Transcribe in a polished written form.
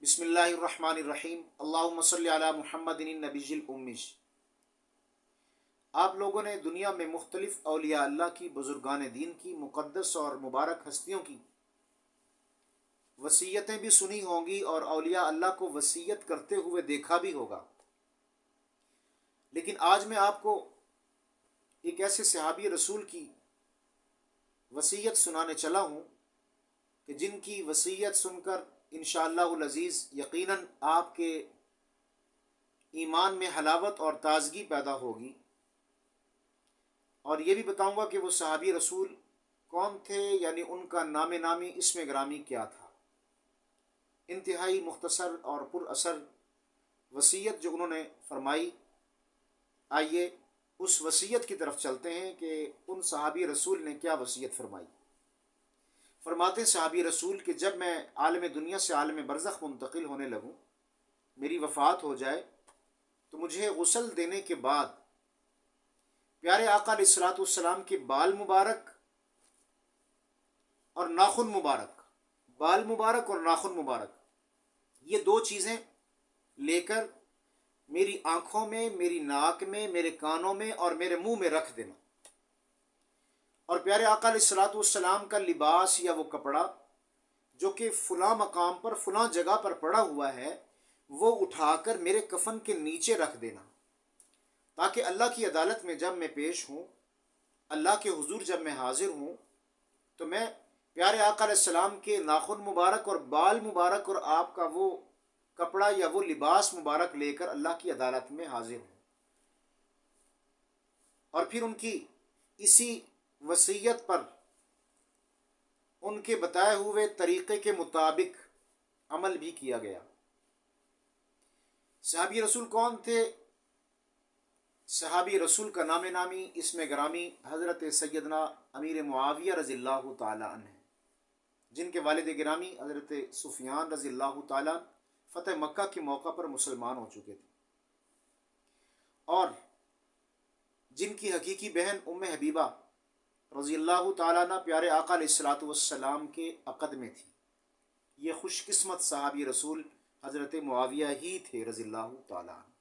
بسم اللہ الرحمن الرحیم اللہم صلی علی محمد النبی الامج۔ آپ لوگوں نے دنیا میں مختلف اولیاء اللہ کی، بزرگان دین کی، مقدس اور مبارک ہستیوں کی وصیتیں بھی سنی ہوں گی اور اولیاء اللہ کو وصیت کرتے ہوئے دیکھا بھی ہوگا، لیکن آج میں آپ کو ایک ایسے صحابی رسول کی وصیت سنانے چلا ہوں کہ جن کی وصیت سن کر انشاءاللہ العزیز یقیناً آپ کے ایمان میں حلاوت اور تازگی پیدا ہوگی، اور یہ بھی بتاؤں گا کہ وہ صحابی رسول کون تھے، یعنی ان کا نام نامی اسم گرامی کیا تھا۔ انتہائی مختصر اور پر اثر وصیت جو انہوں نے فرمائی، آئیے اس وصیت کی طرف چلتے ہیں کہ ان صحابی رسول نے کیا وصیت فرمائی۔ فرماتے صحابی رسول کہ جب میں عالم دنیا سے عالم برزخ منتقل ہونے لگوں، میری وفات ہو جائے، تو مجھے غسل دینے کے بعد پیارے آقا علیہ الصلوۃ والسلام کے بال مبارک اور ناخن مبارک، بال مبارک اور ناخن مبارک، یہ دو چیزیں لے کر میری آنکھوں میں، میری ناک میں، میرے کانوں میں اور میرے منہ میں رکھ دینا، اور پیارے آقا علیہ الصلوۃ والسلام کا لباس یا وہ کپڑا جو کہ فلاں مقام پر فلاں جگہ پر پڑا ہوا ہے، وہ اٹھا کر میرے کفن کے نیچے رکھ دینا، تاکہ اللہ کی عدالت میں جب میں پیش ہوں، اللہ کے حضور جب میں حاضر ہوں، تو میں پیارے آقا علیہ السلام کے ناخن مبارک اور بال مبارک اور آپ کا وہ کپڑا یا وہ لباس مبارک لے کر اللہ کی عدالت میں حاضر ہوں، اور پھر ان کی اسی وصیت پر ان کے بتائے ہوئے طریقے کے مطابق عمل بھی کیا گیا۔ صحابی رسول کون تھے؟ صحابی رسول کا نام نامی اسم گرامی حضرت سیدنا امیر معاویہ رضی اللہ تعالیٰ عنہ ہیں، جن کے والد گرامی حضرت سفیان رضی اللہ تعالیٰ عنہ فتح مکہ کے موقع پر مسلمان ہو چکے تھے، اور جن کی حقیقی بہن ام حبیبہ رضی اللہ تعالیٰ عنہ پیارے آقا علیہ الصلوۃ والسلام کے عقد میں تھی۔ یہ خوش قسمت صحابی رسول حضرت معاویہ ہی تھے رضی اللہ تعالیٰ عنہ۔